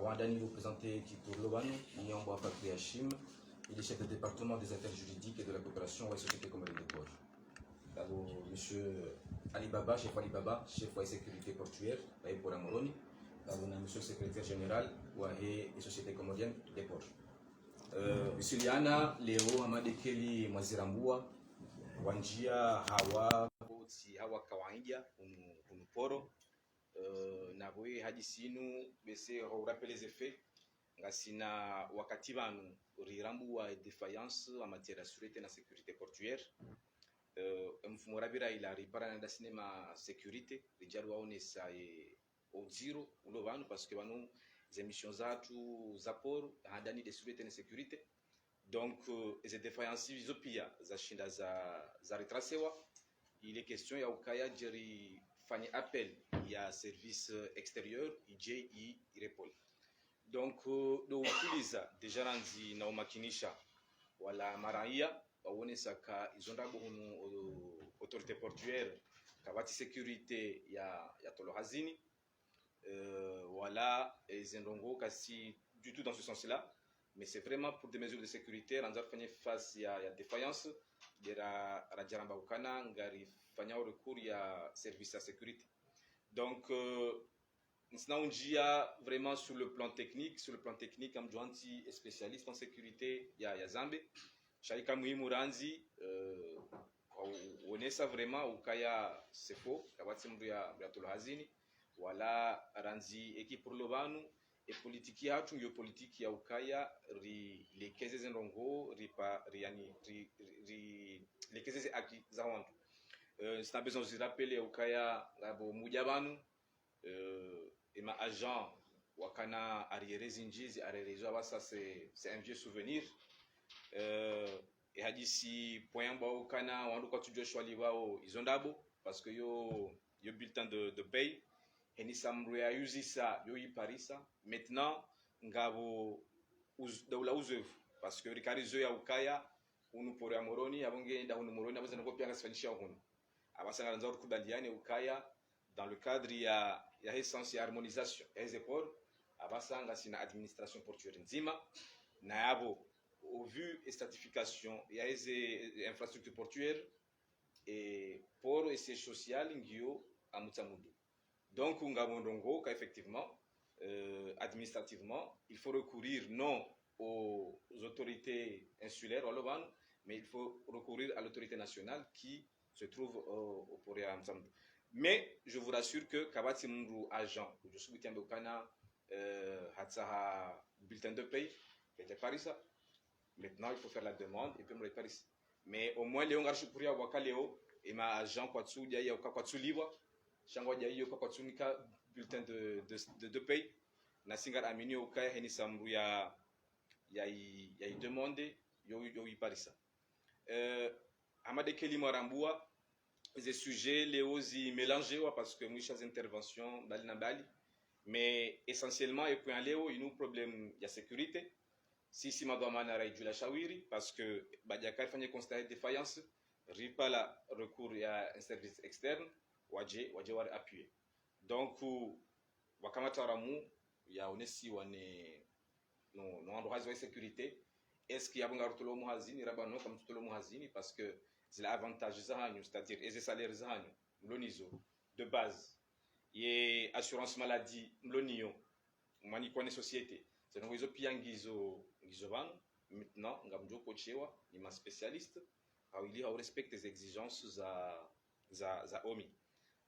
Rwandani vous présenter Tito Lobano, Nyambo Patri Hachim, il est chef de département des affaires juridiques et de la coopération et société commune de port. D'abord, monsieur Alibaba, chef Alibaba, chef de sécurité portuaire, pour Amoroni. D'abord, monsieur le secrétaire général et société comorienne des ports. Monsieur Liana, Léo Hamadekeli Mwazirambua, Wanjia Hawa, Hawa Kawaindia, Unuporo. Nawe hadi sinu bese rappelle les effets ngasina wakati banu rirambu wa défaillance en matière de sûreté et sécurité portuaire mfumo rabira ila ripara na sinema sécurité rijaru waonesa au zero ulo banu parce que banu les émissions zatu za port handani de sûreté et sécurité donc les défaillances zopia za shinda za retracewa il est question ya ukaya jeri fanya appel ya service extérieur IJ irepol donc do utiliza deja ranzi na umakinisha wala maraia waonesa ka izonda bohunu autorité portuaire kabati sécurité ya Tolorhazini voilà zendongo kasi du tout dans ce sens là mais c'est vraiment pour des mesures de sécurité ranza fanya face ya défaillance de la rajaramba ukana ngari fanya recours ya service à sécurité. Donc nous vraiment sur le plan technique comme Joanti est spécialiste en sécurité ya Zambé shaika muhimu ranzi onesa vraiment ukaya c'est faux kabati mbu ya Tolorhazini wala ranzi équipe pour lobanu et politique ya hatu yo politique ya ukaya les cases zendongo riani les cases aki za wantu c'est un besoin de rappeler ukaya ngabo mujabanu ma agent wakana arrière zinjizi arrière abasa c'est un vieux souvenir et hadisi point ba ukana wandu kwa tujoshwa libao izondabo parce que yo bulletin de paye et ni samruya yuzisa yo yiparisa maintenant ngabo daula uzevu parce que rikarizo ya ukaya unu pore amoroni abonge nda unu moroni abazana ko pianga sifanisha hunu abasanga nza kudaliane ukaya dans le cadre ya essence ya harmonisation les efforts abasanga sina administration portuaire nzima na yabo au vu et stratification ya les infrastructures portuaires et port et siège social ngio amutsamudu donc ngabondongo ka effectivement administrativement il faut recourir non aux autorités insulaires mais il faut recourir à l'autorité nationale qui se trouve au port ya Amtsamudu. Mais je vous rassure que kabati mungu agent je suis bitambe kana hatsaha bulletin de paye était parisa maintenant il faut faire la demande et puis me paris mais au moins léon garchu pour ya wakaleo et ma agent kwatsu dia ya kwatsu liwa shangwa dia yo kwatsu nika bulletin de paye na singar amini ukaya heni sambu ya demande yo parisa amade keli marambua les sujets les osi mélangés parce que moi chaque intervention bali na bali mais essentiellement et point léo il nous problème ya sécurité si madame na raiju la shawiri parce que badiaka fanya constater défaillance ripa la recours ya un service externe waje war appuyer donc wakamata ramu ya onesi wane no ando hazo sécurité est-ce qu'il y a bonga rotolo muhazini rabano comme tutolo muhazini parce que c'est l'avantage zahanyu c'est-à-dire les salaires zahanyu mlonizo de base et assurance maladie mlonio mani kone société c'est donc izo piangizo ban maintenant ngamjo coachewa ni ma spécialiste il respecte les exigences za omi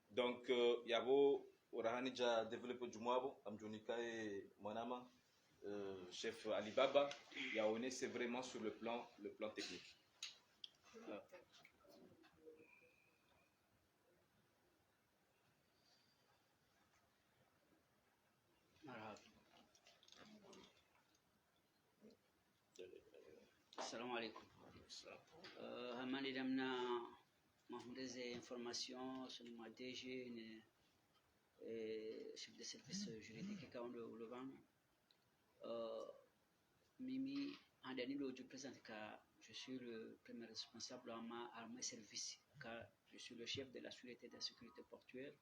donc yabo orahani ja développer du mwabo amjonika e manama chef Alibaba yaone c'est vraiment sur le plan technique. Assalamu alaikum. Hamani damna mahmoudeze information sur le DG chef de service juridique kaondo ulovan mimi andani lo je présente ka je suis le premier responsable à mon service car je suis le chef de la sûreté et de la sécurité portuaire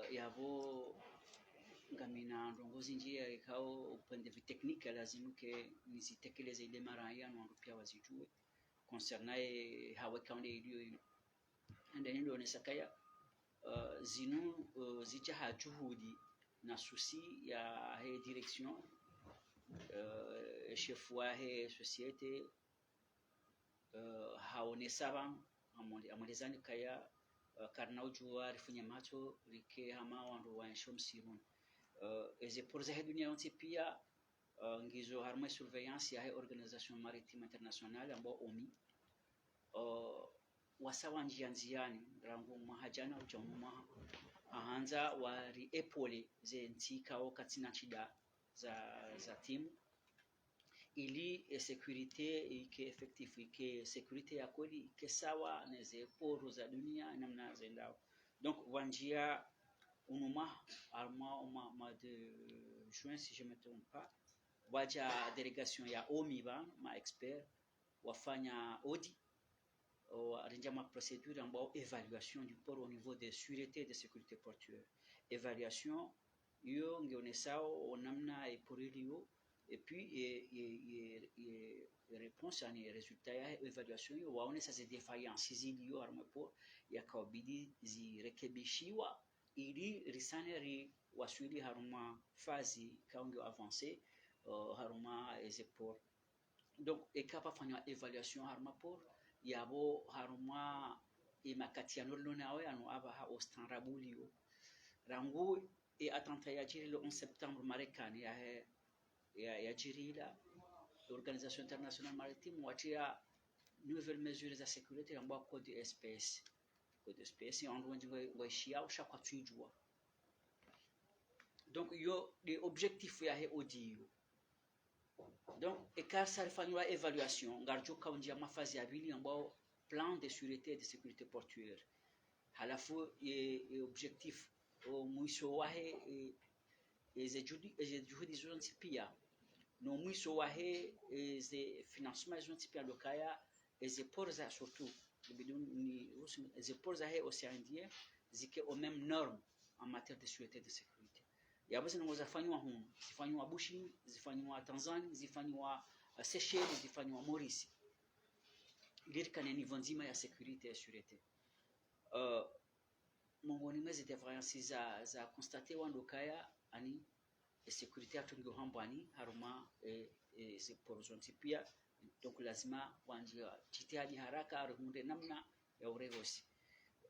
yavo ngamina ndongozi njia ikao upande vi technique lazima ke nizitekeleze ile mara ya ndo pia wazijue concernaye hawa kaunde iliyo ende ndio nesakaya zinu zicha hajuhudi na susi ya he direction chef wa he societe haonesaba amolezani kaya karna ujua rifunya macho rike hama wandu wa shomsirun eze porza he dunia yonte pia ngizo harma surveillance ya he organisation maritime internationale ambao OMI wasawa njiani rangu mahajana ujamuma ahanza wari epole ze ntika wakati na chida za timu ili securite ike effectif ike securite ya kweli ike sawa na ze poro za dunia namna zendao donc wanjia unuma arma ma de juin si je me trompe pas waja délégation ya OMI ma expert wafanya audit arinja ma procédure ambao évaluation du port au niveau de sûreté de sécurité portuaire évaluation hiyo ngeonesao namna iporilio et puis réponse ani résultat ya évaluation hiyo waone sasa défaillance zilio armapo yakabidi zirekebishiwa ili risaneri waswili haruma fazi kaungo avancé haruma ezeport donc ekapa fanya évaluation haruma port yabo haruma imakatiano lonawe anu abaha ostanrabulio rangu atenta ya jiri le 11 septembre marekani ya jiri la l'organisation internationale maritime watia nouvelles mesures de sécurité ambao code SPS en loin de shia chaque tuijua donc yo les objectifs ya he audio donc ekar sarifanywa évaluation ngarjo kaunja mafazi ya bili ambao plan de sûreté et de sécurité portuaire halafu objectif mwisho wahe ze juhudi zonse pia no mwisho wahe ze financement zonse pia lokaya ze porza surtout biduni ze porza he Océan Indien zike aux mêmes normes en matière de sûreté et de sécurité yabo zinazofanywa humu zifanywa Bushi zifanywa Tanzania zifanywa Seychelles zifanywa Maurice ilirikana niveau nzima ya sécurité et sûreté mongoni mwezi defayansi za constater wandokaya ani sécurité atungo hambani haruma ze porozonti pia donc lazima wanjia jitihadi haraka arunde namna ya uregosi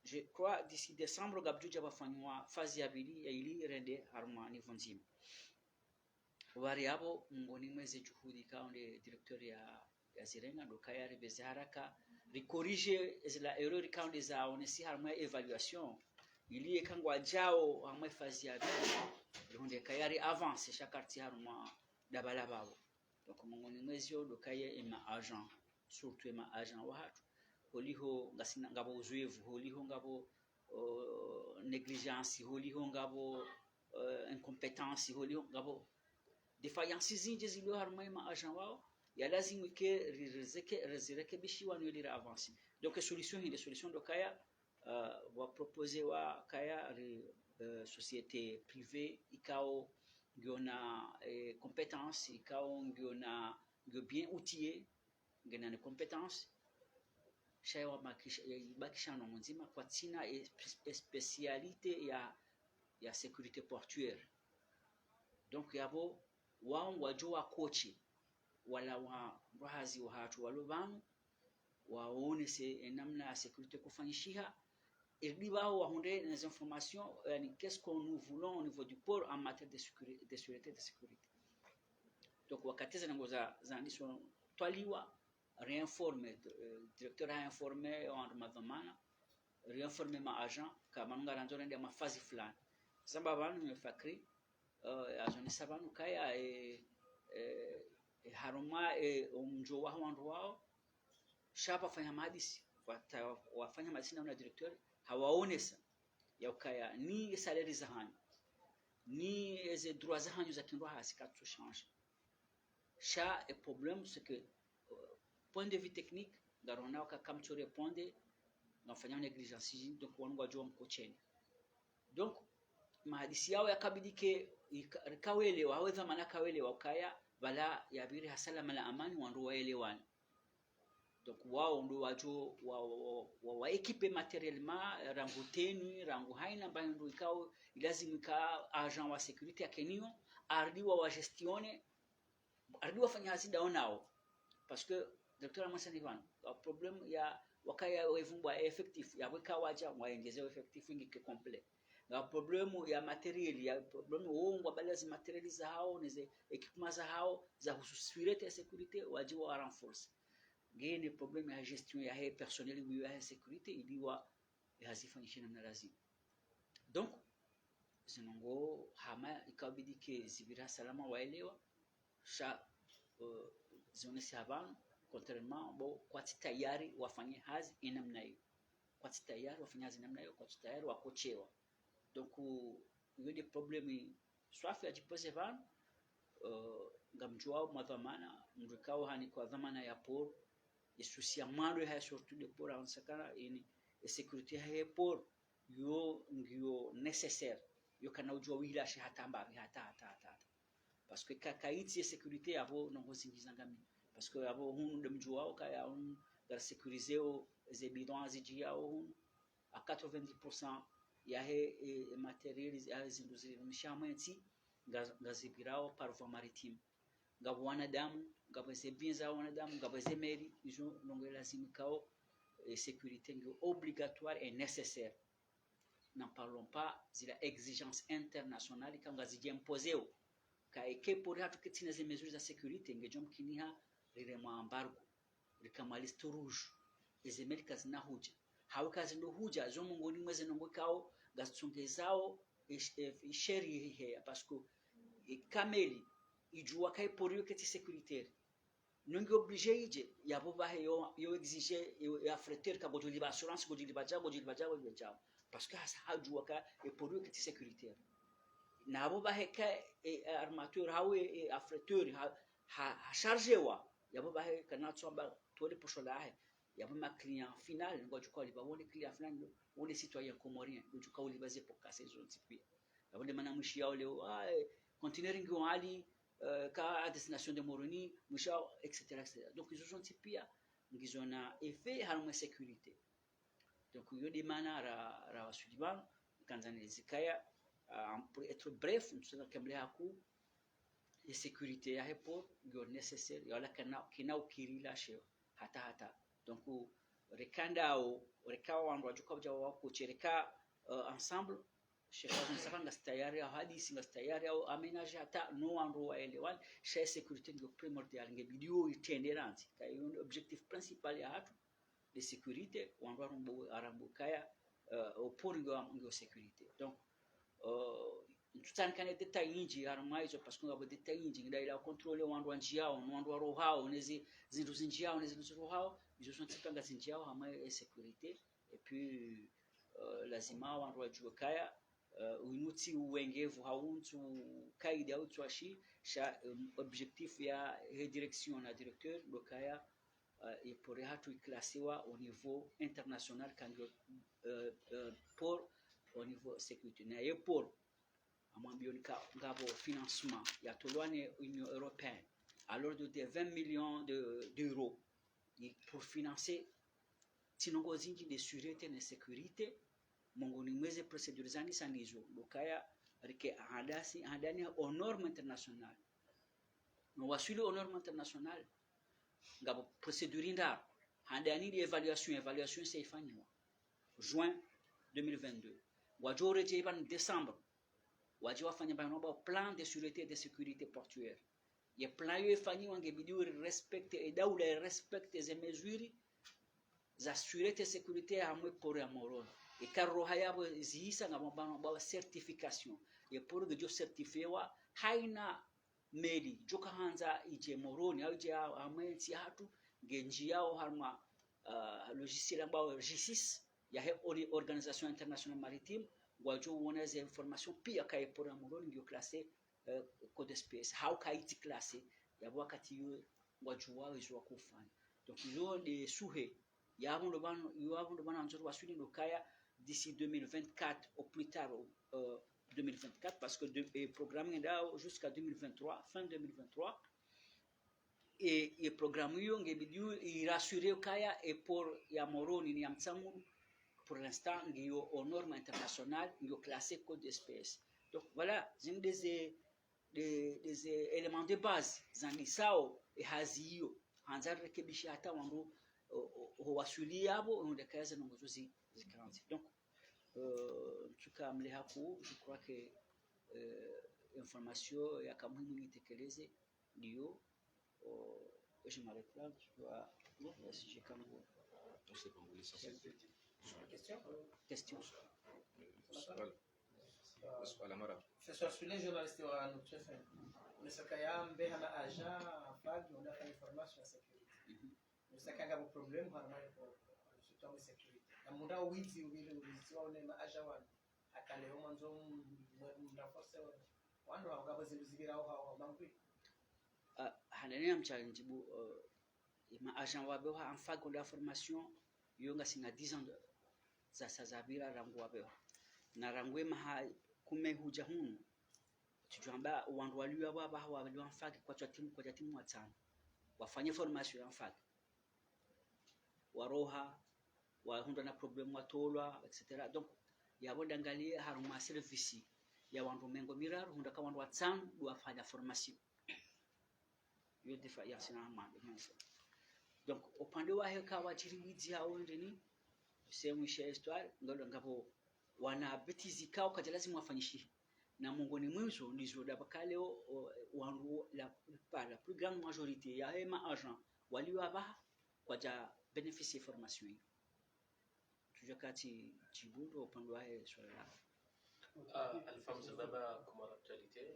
je crois d'ici décembre gabjuja bafanywa fazi ya bili ya ili rende haruma niveau nzima wari abo mongoni mwezi juhudi kaunde directeur ya zirenga dokaya rebeze haraka ricorrige la erreur kaunde za onesi haruma évaluation ili ekangwa jao hamwe fazi ya bili ronde kayari avance chaque quartier haruma dabala babo donc mongoni mwezi yo dokaye ema agent surtout ema agent wa hatu holiho ngasina ngabo uzuevu holiho ngabo négligence holiho ngabo incompétence holiho ngabo défaillance zinje zilio haruma ema agent wao ya lazima ke rezirekebishiwa no ile avance donc solution dokaya wa proposer wa kaya société privée ikao ngiona compétence ikao ngiona bien outillé ngena ne compétence shaiwa bakisha no mzima kwa tina spécialité ya sécurité portuaire donc yabo wao wajua kochi wala wa rahazi wa hatu walobanu waone se namna ya sécurité kufanyishiha et libao wahonde les informations qu'est-ce que nous voulons au niveau du port en matière de sûreté et de sécurité donc wakatiza ngoza zanisho twaliwa réinformer directeur a informé en madhamana réinformer ma agent kama ngaranzora ndia mafazi fulani sababu banu nimefakri agent sabanu kaya haruma umjo wa wandu wao shapa fanya madisi wafanya madisi na directeur hawaonesa yaukaya ni salaire za hanyu ni les droits za hanyu za kindwa hasikatu change cha e problème c'est que point de vue technique garona ka kamcho répondre ngafanya négligence donc wangu wajua mkocheni donc mahadisi yao yakabidi ke kawelewa haweza maana kawelewa kaya wala yabiri hasala mala amani wandu waelewani. Donc wao ndo wajo wa equipe matériellement rangu tenu rangu haina bandu ikao lazima ka agent wa sécurité akenio ardiwa wa gestione ardiwa fanya hazida onao parce que docteur Amasani Van problème ya wakaya wevumbwa effectif ya weka waja waongezea effectif ingike complet na problemu ya materiel ya problemu uongo balazi materiel za hao nize equipment za hao za hususirete ya sécurité wajiwa renforce ngine problemu ya gestion ya he personnel ya sécurité iliwa hazifanyishina na lazima. Donc zinongo hama ikabidi ke zibira salama waelewa sha zionesi habana contrairement bo kwa tayari wafanye hazi inamna hiyo kwa tayari wafanye hazi namna hiyo kwa tayari wakochewa. Donc hiyo ni problemi swafi ajipose van ngamjua madhamana mrikao hani kwa dhamana ya por isusia mando ya surtout de por ansakana ini sécurité ya por yo ngio nécessaire yo kana ujua wila shi hata mbavi hata parce que kakaiti sécurité avo nongo zingizangami parce que avo hunu demjua kaya un dar sécuriser o zebidon azijia o à 90% ya he matériel ya zinduzi mshamenti ngazibirao par voie maritime ngabo wanadamu ngabo zebinza wanadamu ngabo zemeri izo nongo lazima kao sécurité ngi obligatoire et nécessaire. N'en parlons pas de la exigence internationale quand ngaziji imposeo ka eke pour hatu kitina ze mesures de sécurité ngejom kiniha rirema embargo rikamalisto rouge ezemeli kazina huja hawakazi ndo huja zo mungoni mweze nongo kao gasungezao isheri he parce que kameli ijua kai porio keti sécuritaire nongi obligé ije yabo bahe yo exiger ya freter ka godoli ba assurance godoli ba jago parce que hajua ka porio keti sécuritaire na abo bahe ka armateur hawe affreteur ha chargé wa yabo bahe kana tsomba tole poshola he yabo ma client final ngojukwa liba wone client final wone citoyen comorien ngojukwa liba ze pokase zo tipi yabo de mana mushi yao leo conteneur ngi ali ka à destination de Moroni mushao etc. Donc ils sont tipia ngizona effet harma sécurité. Donc yo de mana ra wasudiban kanzani zikaya pour être bref nous sommes kamle haku et sécurité ya hepo yo nécessaire yo la kana ukirila sheo hata donc rekanda au rekawa wandu wajuka wako chereka ensemble shekazo nsabanga tayari au hadisi tayari au aménager hata no wandu waelewan chez sécurité ndio primordial ngebidio itenderanzi kayo objectif principal ya hatu de sécurité wandu arambukaya pour ndio sécurité. Donc tutani détail nyingi harmaizo parce que ngabo détail nyingi ndaila contrôler wandu njia wandu rohao nezi zindu zinjia nezi rohao izo sont tipanga zinjia hama sécurité et puis lazima wandu wajukaya uinuti uwengevu hauntu kaida au twashi sha objectif ya direction na directeur lokaya et pour hatu classiwa au niveau international quand pour au niveau sécurité na et pour amambio ngabo financement ya tolwane Union européenne à l'ordre de 20 millions d'euros pour financer tinongo zingi de sûreté na sécurité mongoni mweze procedure zani sanizo lokaya rike hadani aux normes internationales no wasuli aux normes internationales ngabo procedure nda hadani de évaluation seifanywa juin 2022 wajore jeban décembre waje wafanya banoba plan de sûreté et de sécurité portuaire ya plan yo ifanywa ngebidi respecte et daula respecte les mesures za sûreté et sécurité amwe pour ya moron e karro hayabo zihisa ngabano ba certification e pour que jo certifiewa haina meli joka hanza ije moroni au je amwe ti hatu genji yao harma logiciel ambao G6 ya he organisation internationale maritime wajo wona ze information pia kai pour moroni ndio classé code SPS how kaiti classé ya wakati yo wajo wao izwa kufanya. Donc yo de suhe ya ndo bana yo ndo bana nzoro wasuli ndo kaya d'ici 2024 au plus tard 2024 parce que le programme est là jusqu'à 2023, fin 2023. Et le programme est rassuré et pour Yamoroni ni Yamtsamuru, pour l'instant, il est aux normes internationales, il est classé code d'espèce. Donc voilà, c'est des éléments de base. Zangisao et Hazio, Hanzar Rekebishata, Wando, Howasuli Yabo, on déclare ces nombres aussi. Donc, en tout cas, je crois que l'information est à Kamouni Tekeleze, Dio, je m'arrête là, tu dois. Si j'ai comme vous. C'est bon, l'essentiel. Question. Professor Sule, journaliste wa Nuchefe, nisaka ya mbeha na aja fagi unaka information ya security. Nisaka ngabo problem harma ko sutwa security. Na muda wizi ubili wizi wa une ma aja wan akale mwanzo mraforce wando ngabo zibizibira au mangwi. Hanene amchalinjibu ma agent wabe wa amfagi de la formation yonga singa 10 ans za sazabira rangu wabe na rangwe maha kume huja hunu tujamba wandu waliwa baba waliwa mfagi kwa timu watano wafanye formation ya mfagi waroha wahunda na problem watolwa etc. Donc yabo dangalie haruma service ya wandu mengo miraru hunda ka wandu watano wafanya formation yo defa ya sina amande mwanzo. Donc upande wa heka wachiriwizi hao ndeni sehemu ya histoire ngalo ngapo wana betizi kao kaja lazima wafanyishi na mongoni mwizo ndizo dabakale wandu la plus grande majorité ya hema agent waliwa ba kwa ja bénéficier formation tujakati chibundo upande wa swala alfamza baba kuma actualité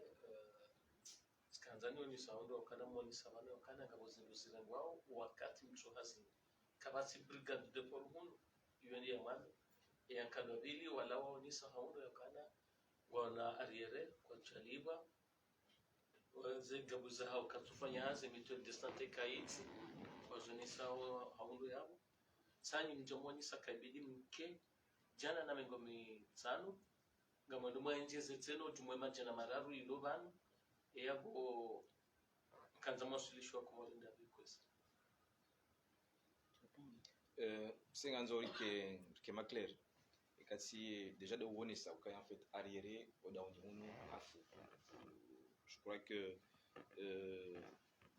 skanzani ni saundo kana mwani sabana kana ngabo zinduziran wao wakati mcho hazini kabati brigade de porhun yundi yaman yankadobili wala wao ni saundo yakana wana ariere kwa chaliba waze gabuza hao katufanya hazi mito distante kaiti wazoni sawa haundo yabo sanyi mjomoni sakabidi mke jana na mengomi tsano ngamaduma enjeze tseno tumwema jana mararu ilobana yabo kanza mwasilisho kwa mwalinda request singanzori ke maclair ikati déjà de woni ça quand en fait arriéré au dauni hunu afu je crois que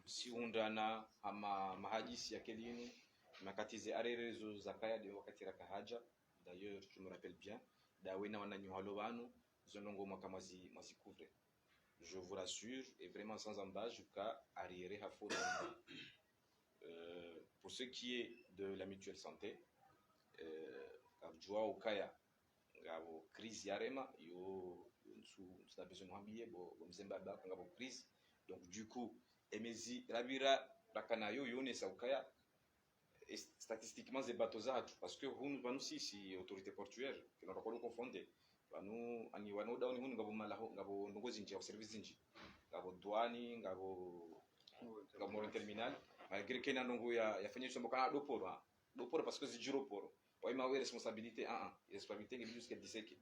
si undana ama mahadisi ya kelini makatize arriéré zakaya de wakati rakahaja d'ailleurs je me rappelle bien dawena wananyu halobanu zonongo mwaka mwazi couvre. Je vous rassure, et vraiment sans embâche, jusqu'à arriérer à faux. Pour ce qui est de la mutuelle santé, au Kaya, crise yarema, yo a besoin de habiller, mzembaba, crise. Donc du coup, emezi rabira rakanayo yone sa Kaya, statistiquement c'est bateaux parce que nous si autorité portuaire, que nous ne pouvons pas confondre. Banu ani wano dauni hunu ngabo malaho ngabo ngozi nje service nje ngabo douane ngabo mo terminal malgré que nanongo ya fanya chombo kana do poro parce que c'est juro poro wa ima we responsabilité responsabilité ngi jusqu'à 17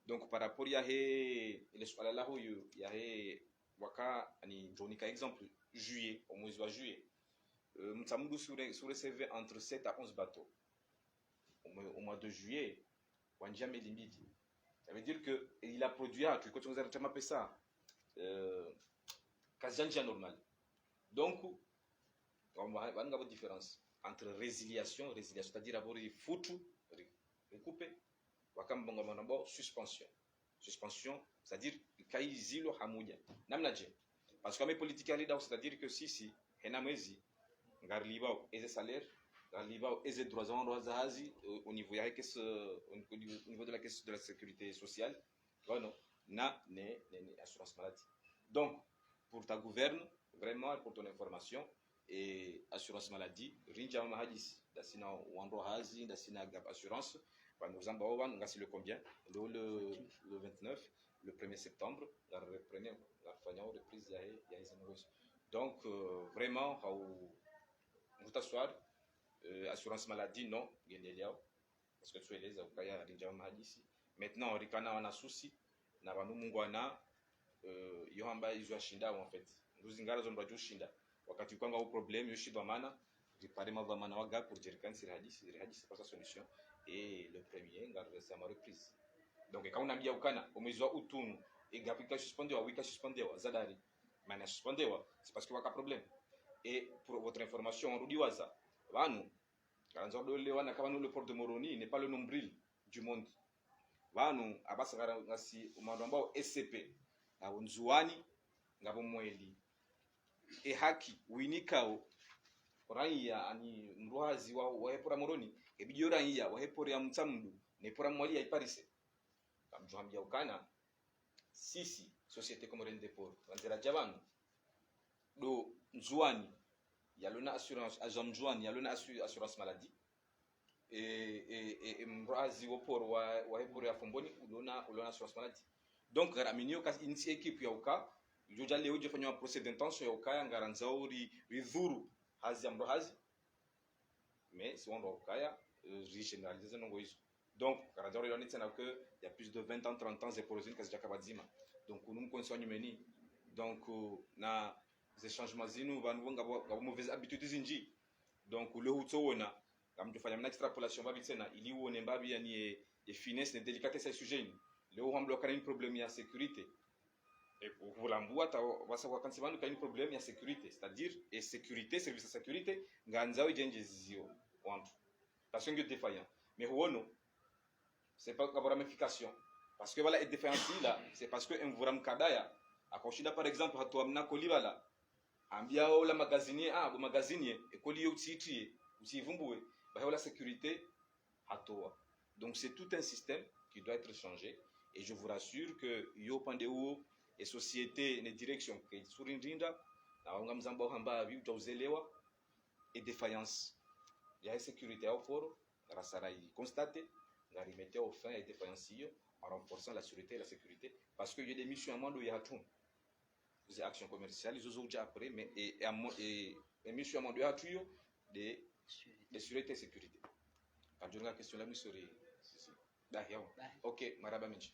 donc par rapport ya he ile swala la huyu ya he waka ani jonika exemple juillet au mois de juillet mtsamudu sur CV entre 7 à 11 bateaux au mois de juillet wanjame limbidi. Ça veut dire qu'il a produit, tu quand on a appelé ça, quasi normal. Donc, on va avoir une différence entre résiliation, c'est-à-dire avoir des foutus, recouper, suspension. Suspension, c'est-à-dire qu'il y a zilo hamouya. Namnaje. Parce que mes politiques c'est-à-dire que si, henamezi, garliba et les salaires, garliba et les droits au niveau de la caisse de la sécurité sociale, voilà, assurance maladie. Donc, pour ta gouverne, vraiment pour ton information et assurance maladie, rinja mahadis, dasina wando hazi, dasina gap assurance, nous en nous le combien, le 29, le 1er septembre, la reprise donc vraiment vous t'asseoir assurance maladie non parce que tu es les avocats rinja mahadis. Maintenant rikana on a souci na vanu mungwana yo hamba izo ashinda en fait nduzi ngara zo mbajo shinda wakati ukanga au problème yo shidwa mana réparer ma mana waga pour dire quand c'est c'est pas sa solution et le premier ngara c'est ma reprise donc quand on a bien ukana umezwa utunu et gapika suspendewa wika suspendewa zadari mana suspendewa c'est parce que waka problème et pour votre information rudi waza vanu karanza dole wana kama le port de Moroni n'est pas le nombril du monde vanu abasa ngasi umando ambao SCP na unzuani ngabo mweli e haki winikao raia ani mruhazi wa hepora Moroni e bijo raia wa hepora ya mtamdu ne pora mwali ya iparise kamjwambia ukana sisi société comorienne de port wanzera javanu do nzuani yalona assurance agent nzuani yalona assurance maladie et mrazi wopor wa hepora ya fomboni ulona assurance maladie donc garaminio kas initi équipe ya uka joja leo je fanya procès d'intention ya uka ngaranza uri ridhuru hazi amrohazi mais si on doit ukaya généraliser nongo hizo donc ngaranza uri yonitse na que il y a plus de 20 ans 30 ans c'est porosine kasi jakabadzima donc nous consonne meni donc na ces changements zinu vanhu ngabo mauvaise habitudes zinji donc le hutowona ngamjofanya mna extrapolation babi tena ili uone mbabi yani et finesse et délicatesse sujet leo hambloka ni problème ya sécurité et pour l'ambua ta wasa kwa kansi vanhu kaini problème ya sécurité c'est-à-dire et sécurité service de sécurité nganzawe jenje zio wantu parce que défaillant mais huono c'est pas la ramification parce que voilà et défaillance là c'est parce que un vuram kadaya akoshinda par exemple hatu amna kolibala ambia ola magazinier bo magazinier ekoli yo titie usivumbue ba la sécurité hatoa donc c'est tout un système qui doit être changé et je vous rassure que yo pandeo et société ne direction que surindinda na wanga mzamba hamba bi utauzelewa et défaillance ya sécurité au foro rasarai constater la remettre au fin et défaillance en renforçant la sûreté et la sécurité parce que il y a des missions à mando ya tout des actions commerciales ils ont déjà après mais et missions à mando ya tout de sûreté et sécurité quand je la question là monsieur ok maraba minji